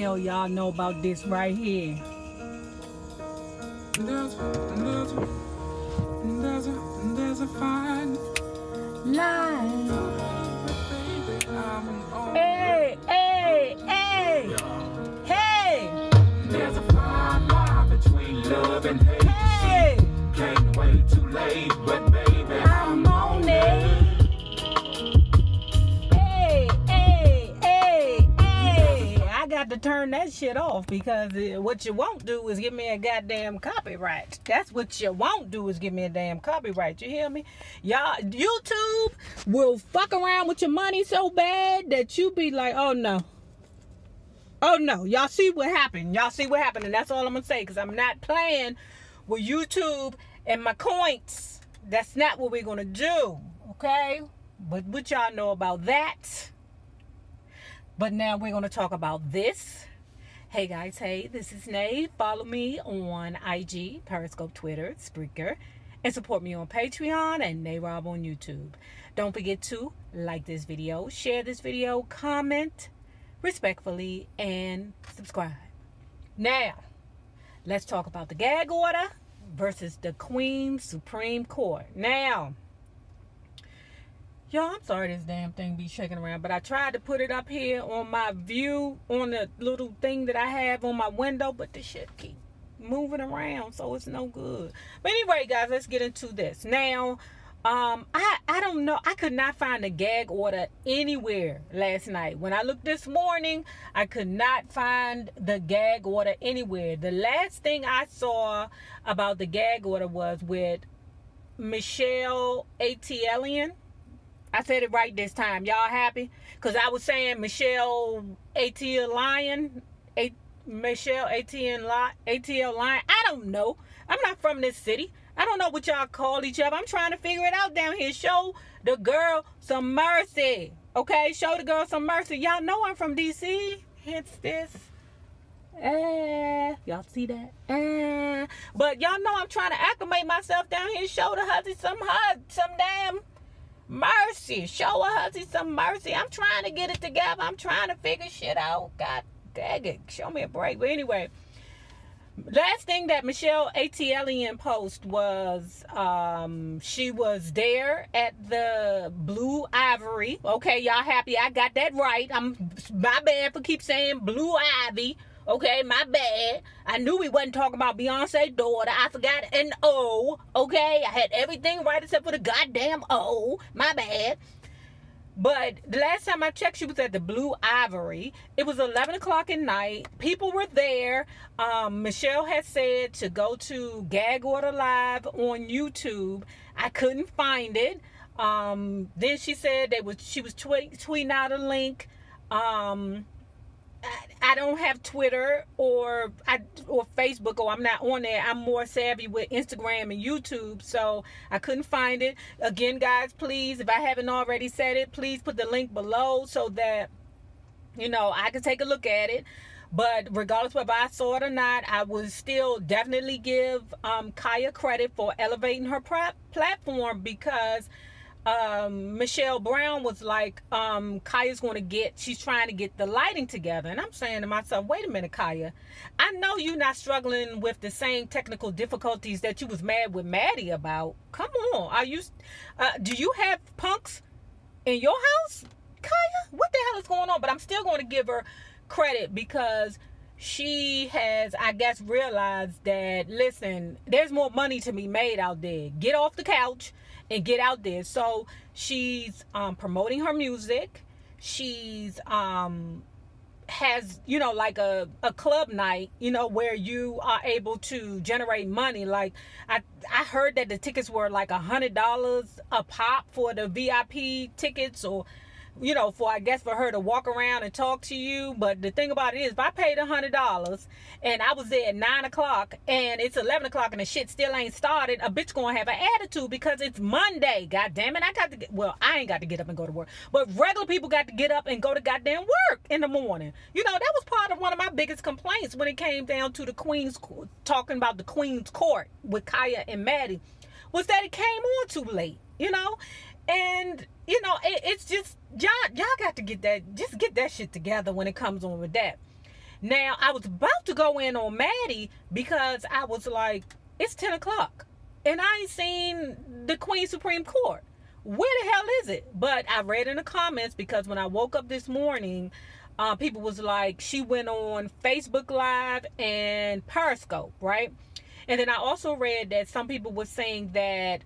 hell y'all know about this right here? There's a fine line. Hey, hey, hey, hey. There's a fine line between love and hate. Hey. Can't wait too late, but baby, I'm on it. I got to turn that shit off because what you won't do is give me a goddamn copyright. That's what you won't do is give me a damn copyright. You hear me? Y'all, YouTube will fuck around with your money so bad that you be like, oh no. Oh no. Y'all see what happened. And that's all I'm going to say because I'm not playing with YouTube and my coins. That's not what we're going to do. Okay? But what y'all know about that? But now we're going to talk about this. Hey guys, hey, this is Nate. Follow me on IG, Periscope, Twitter, Spreaker, and support me on Patreon and NayRob on YouTube. Don't forget to like this video, share this video, comment respectfully, and subscribe. Now, let's talk about the gag order versus the Queen's Supreme Court. Now, y'all, I'm sorry this damn thing be shaking around, but I tried to put it up here on my view, on the little thing that I have on my window, but the shit keep moving around, so it's no good. But anyway, guys, let's get into this. Now, I don't know. I could not find a gag order anywhere last night. When I looked this morning, I could not find the gag order anywhere. The last thing I saw about the gag order was with Michelle Atelian. I said it right this time. Y'all happy? Because I was saying Michelle Atelian. Michelle Atelian. I don't know. I'm not from this city. I don't know what y'all call each other. I'm trying to figure it out down here. Show the girl some mercy. Okay? Show the girl some mercy. Y'all know I'm from D.C. Hits this. Y'all see that? But y'all know I'm trying to acclimate myself down here. Show the hussy some damn mercy. Show a hussy some mercy. I'm trying to get it together. I'm trying to figure shit out. God dang it. Show me a break. But anyway, last thing that Michelle Atelian post was she was there at the Blue Ivory. Okay, y'all happy? I got that right. My bad for keep saying Blue Ivy. Okay, my bad. I knew we wasn't talking about Beyonce's daughter. I forgot an O. Okay, I had everything right except for the goddamn O. My bad. But the last time I checked, she was at the Blue Ivory. It was 11 o'clock at night. People were there. Michelle had said to go to Gag Order Live on YouTube. I couldn't find it. Then she said she was tweeting out a link. I don't have Twitter or Facebook, or I'm not on there. I'm more savvy with Instagram and YouTube, so I couldn't find it. Again, guys, please, if I haven't already said it, please put the link below so that, I can take a look at it. But regardless whether I saw it or not, I would still definitely give Kaya credit for elevating her platform because Michelle Brown was like, Kaya's she's trying to get the lighting together. And I'm saying to myself, wait a minute, Kaya. I know you're not struggling with the same technical difficulties that you was mad with Maddie about. Come on. Do you have punks in your house, Kaya? What the hell is going on? But I'm still going to give her credit because she has, I guess, realized that, listen, there's more money to be made out there. Get off the couch and get out there. So she's promoting her music. She's has, like a club night, where you are able to generate money. Like I heard that the tickets were like $100 a pop for the VIP tickets, or for her to walk around and talk to you. But the thing about it is, if I paid $100 and I was there at 9 o'clock and it's 11 o'clock and the shit still ain't started, a bitch gonna have an attitude because it's Monday. God damn it. I ain't got to get up and go to work. But regular people got to get up and go to goddamn work in the morning. That was part of one of my biggest complaints when it came down to talking about the Queen's Court with Kaya and Maddie, was that it came on too late, And, it's just, y'all got to get that shit together when it comes on with that. Now, I was about to go in on Maddie because I was like, it's 10 o'clock. And I ain't seen the Queen Supreme Court. Where the hell is it? But I read in the comments, because when I woke up this morning, people was like, she went on Facebook Live and Periscope, right? And then I also read that some people were saying that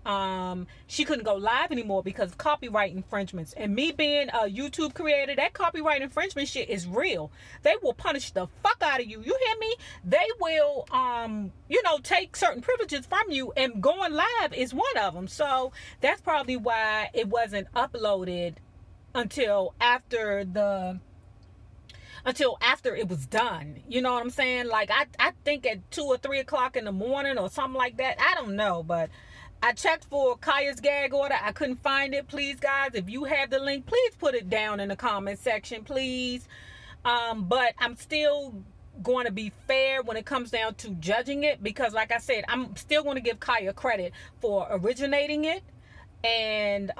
she couldn't go live anymore because of copyright infringements. And me being a YouTube creator, that copyright infringement shit is real. They will punish the fuck out of you. You hear me? They will, take certain privileges from you, and going live is one of them. So that's probably why it wasn't uploaded until after it was done. You know what I'm saying? Like, I think at 2 or 3 o'clock in the morning or something like that. I don't know, but I checked for Kaya's gag order. I couldn't find it. Please, guys, if you have the link, please put it down in the comment section, please. But I'm still going to be fair when it comes down to judging it, because like I said, I'm still going to give Kaya credit for originating it, and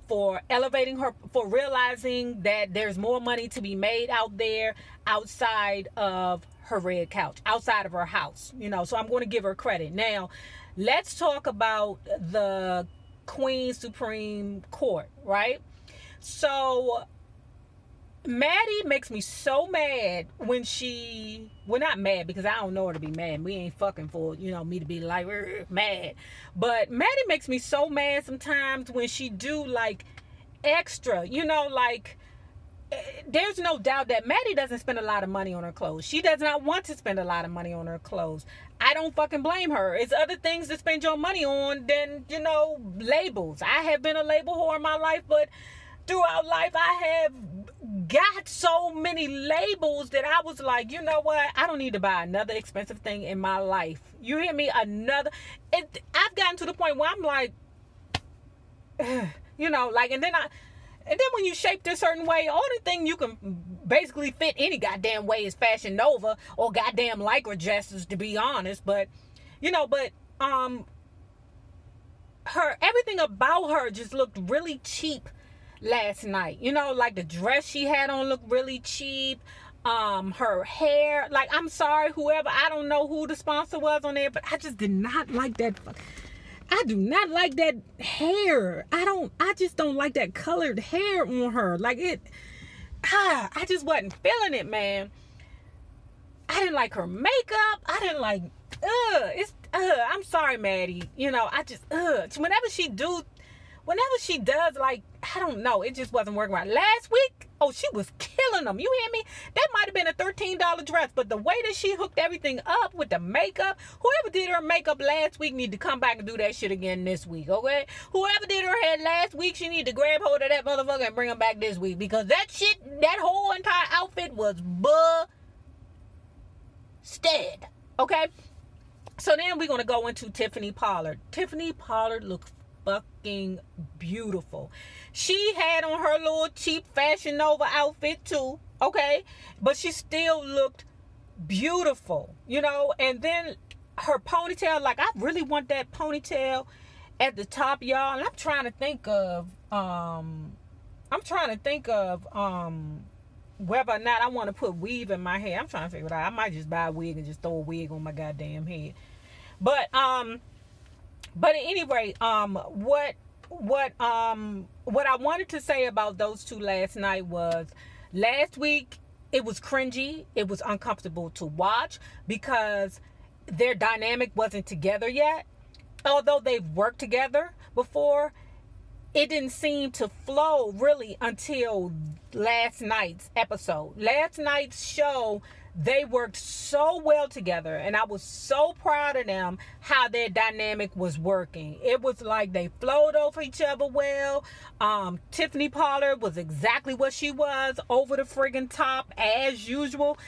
for elevating her, for realizing that there's more money to be made out there outside of her red couch, outside of her house, so I'm going to give her credit. Now, let's talk about the Queen Supreme Court, right? So Maddie makes me so mad when not mad, because I don't know her to be mad. We ain't fucking for, me to be like, mad. But Maddie makes me so mad sometimes when she do like extra, there's no doubt that Maddie doesn't spend a lot of money on her clothes. She does not want to spend a lot of money on her clothes. I don't fucking blame her. It's other things to spend your money on than, labels. I have been a label whore in my life, but throughout life, I have got so many labels that I was like, you know what? I don't need to buy another expensive thing in my life. You hear me? I've gotten to the point where I'm like, and then when you shape this certain way, only thing you can basically fit any goddamn way is Fashion Nova or goddamn Lycra dresses, to be honest. But, everything about her just looked really cheap last night. Like the dress she had on looked really cheap. Her hair, like, I'm sorry, whoever, I don't know who the sponsor was on there, but I just did not like that. I do not like that hair. I just don't like that colored hair on her. Like I just wasn't feeling it, man. I didn't like her makeup. I didn't like, I'm sorry, Maddie. Whenever she does, like, I don't know, it just wasn't working right. Last week, she was killing them. You hear me? That might have been a $13 dress, but the way that she hooked everything up with the makeup, whoever did her makeup last week need to come back and do that shit again this week, okay? Whoever did her hair last week, she need to grab hold of that motherfucker and bring him back this week, because that whole entire outfit was busted, okay? So then we're going to go into Tiffany Pollard. Tiffany Pollard looks fucking beautiful. She had on her little cheap Fashion Nova outfit too, okay? But she still looked beautiful, and then her ponytail, like, I really want that ponytail at the top, y'all. And I'm trying to think of whether or not I want to put weave in my hair. I'm trying to figure it out. I might just buy a wig and just throw a wig on my goddamn head. But at any rate, what I wanted to say about those two last night was, last week it was cringy. It was uncomfortable to watch because their dynamic wasn't together yet. Although they've worked together before, it didn't seem to flow really until last night's episode. Last night's show, they worked so well together, and I was so proud of them how their dynamic was working. It was like they flowed over each other well. Tiffany Pollard was exactly what she was, over the friggin' top as usual.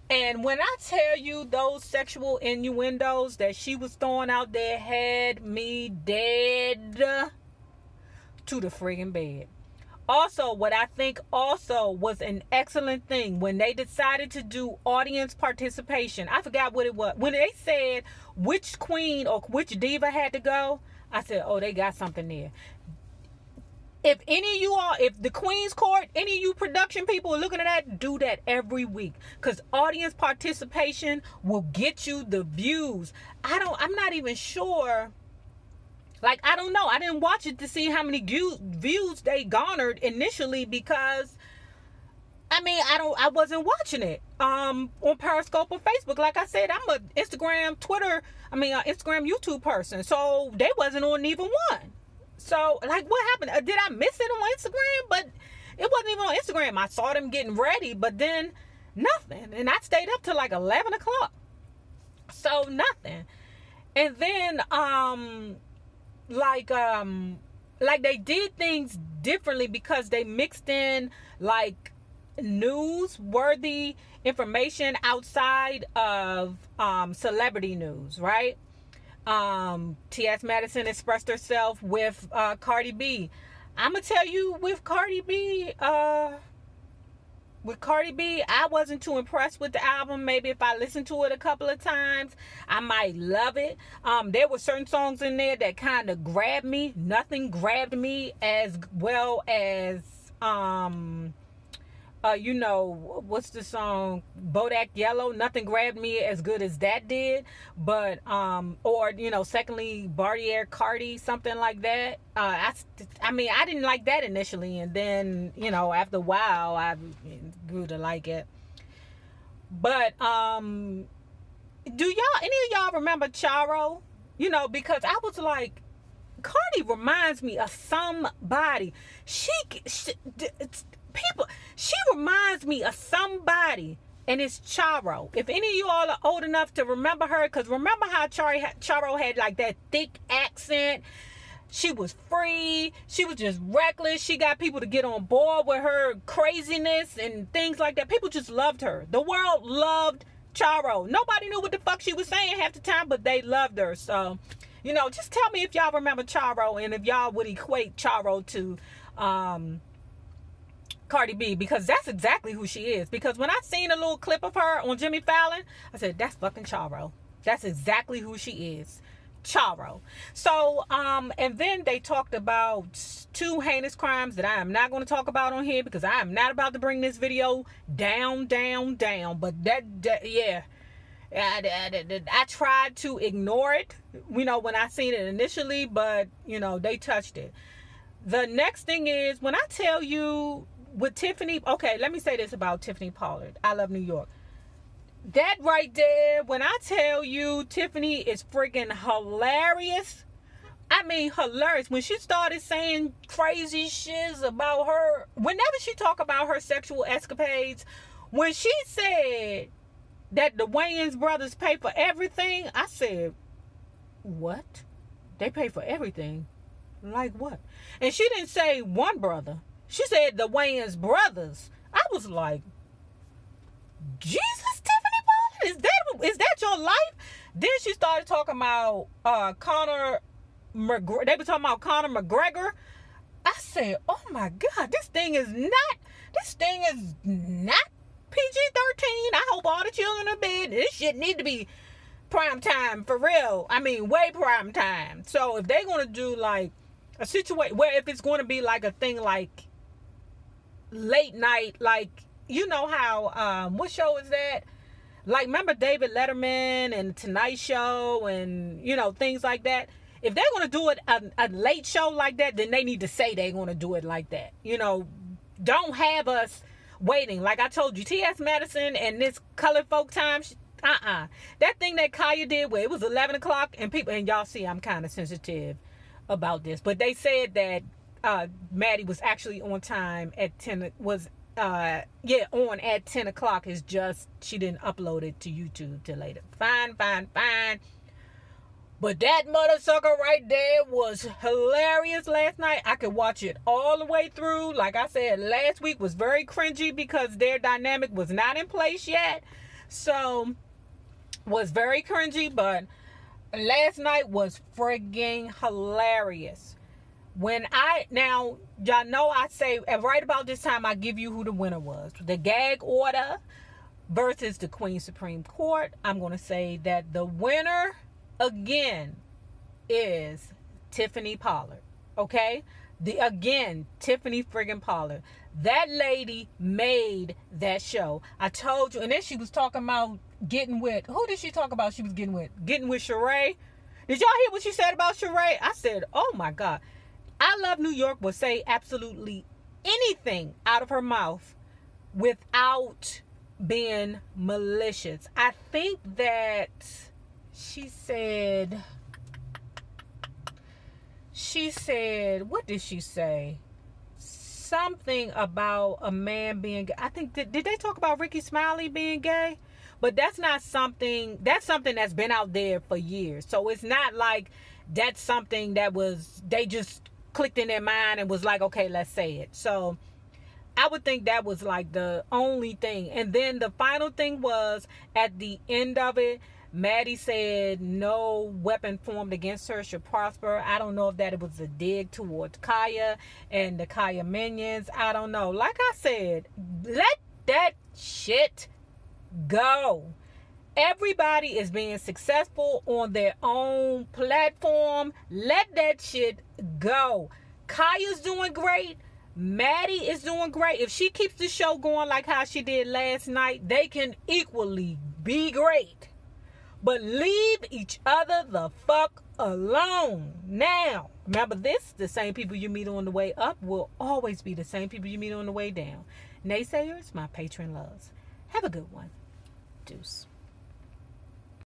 And when I tell you those sexual innuendos that she was throwing out there had me dead to the friggin' bed. Also, what I think also was an excellent thing, when they decided to do audience participation, I forgot what it was. When they said which queen or which diva had to go, I said, oh, they got something there. If any of you all, if the Queen's Court, any of you production people are looking at that, do that every week. Because audience participation will get you the views. I'm not even sure. Like, I don't know. I didn't watch it to see how many views they garnered initially because, I wasn't watching it on Periscope or Facebook. Like I said, I'm a Instagram, YouTube person. So they wasn't on even one. So, like, what happened? Did I miss it on Instagram? But it wasn't even on Instagram. I saw them getting ready, but then nothing. And I stayed up till like 11 o'clock. So, nothing. And then, like they did things differently because they mixed in, like, newsworthy information outside of celebrity news, right? T.S. Madison expressed herself with Cardi B. I'm gonna tell you, with Cardi B, I wasn't too impressed with the album. Maybe if I listened to it a couple of times, I might love it. There were certain songs in there that kind of grabbed me. Nothing grabbed me as well as what's the song, Bodak Yellow? Nothing grabbed me as good as that did. But secondly, Bartier Cardi, something like that. I didn't like that initially, and then after a while I grew to like it. But do any of y'all remember Charo? Because I was like, Cardi reminds me of somebody. She reminds me of somebody, and it's Charo. If any of you all are old enough to remember her, because remember how Charo had like that thick accent. She was free. She was just reckless. She got people to get on board with her craziness and things like that. People just loved her. The world loved Charo. Nobody knew what the fuck she was saying half the time, but they loved her. So, just tell me if y'all remember Charo, and if y'all would equate Charo to Cardi B, because that's exactly who she is. Because when I seen a little clip of her on Jimmy Fallon, I said, that's fucking Charo. That's exactly who she is. Charo. So, and then they talked about 2 heinous crimes that I am not going to talk about on here, because I am not about to bring this video down. But yeah. I tried to ignore it, when I seen it initially, but, they touched it. The next thing is, when I tell you, with Tiffany, okay, let me say this about Tiffany Pollard. I love New York. That right there, when I tell you Tiffany is freaking hilarious. Hilarious. When she started saying crazy shiz about her, whenever she talk about her sexual escapades, when she said that the Wayans brothers pay for everything, I said, what? They pay for everything? Like what? And she didn't say one brother. She said the Wayans brothers. I was like, Jesus, Tiffany Pollard, is that your life? Then she started talking about Conor McGregor. They were talking about Conor McGregor. I said, oh my God, this thing is not PG-13. I hope all the children are in bed. This shit need to be prime time for real. Way prime time. So if they're going to do like a situation where, if it's going to be like a thing like late night, like, how what show is that, like, remember David Letterman and Tonight Show and things like that? If they're going to do it a late show like that, then they need to say they're going to do it like that. Don't have us waiting. Like I told you, T.S. Madison and this Colored Folk Time, that thing that Kaya did where it was 11 o'clock and y'all see I'm kind of sensitive about this, but they said that Maddie was actually on time at 10, on at 10 o'clock. It's just she didn't upload it to YouTube till later. Fine. But that mother sucker right there was hilarious last night. I could watch it all the way through. Like I said, last week was very cringy because their dynamic was not in place yet. So, was very cringy, but last night was frigging hilarious. Now, y'all know I say, right about this time, I give you who the winner was. The gag order versus the Queen's Supreme Court. I'm going to say that the winner, again, is Tiffany Pollard. Okay? Tiffany friggin' Pollard. That lady made that show. I told you. And then she was talking about getting with, who did she talk about she was getting with? Getting with Sheree. Did y'all hear what she said about Sheree? I said, oh my God. I Love New York will say absolutely anything out of her mouth without being malicious. I think that she said, what did she say? Something about a man being gay. I think, did they talk about Ricky Smiley being gay? But that's something that's been out there for years. So it's not like that's something that they just clicked in their mind and was like, okay, let's say it. So I would think that was like the only thing. And then the final thing was at the end of it, Maddie said no weapon formed against her should prosper. I don't know if that it was a dig towards Kaya and the Kaya minions. I don't know. Like I said, let that shit go. Everybody is being successful on their own platform. Let that shit go. Kaya's doing great. Maddie is doing great. If she keeps the show going like how she did last night, they can equally be great. But leave each other the fuck alone. Now, remember this, the same people you meet on the way up will always be the same people you meet on the way down. Naysayers, my patron loves. Have a good one. Deuce.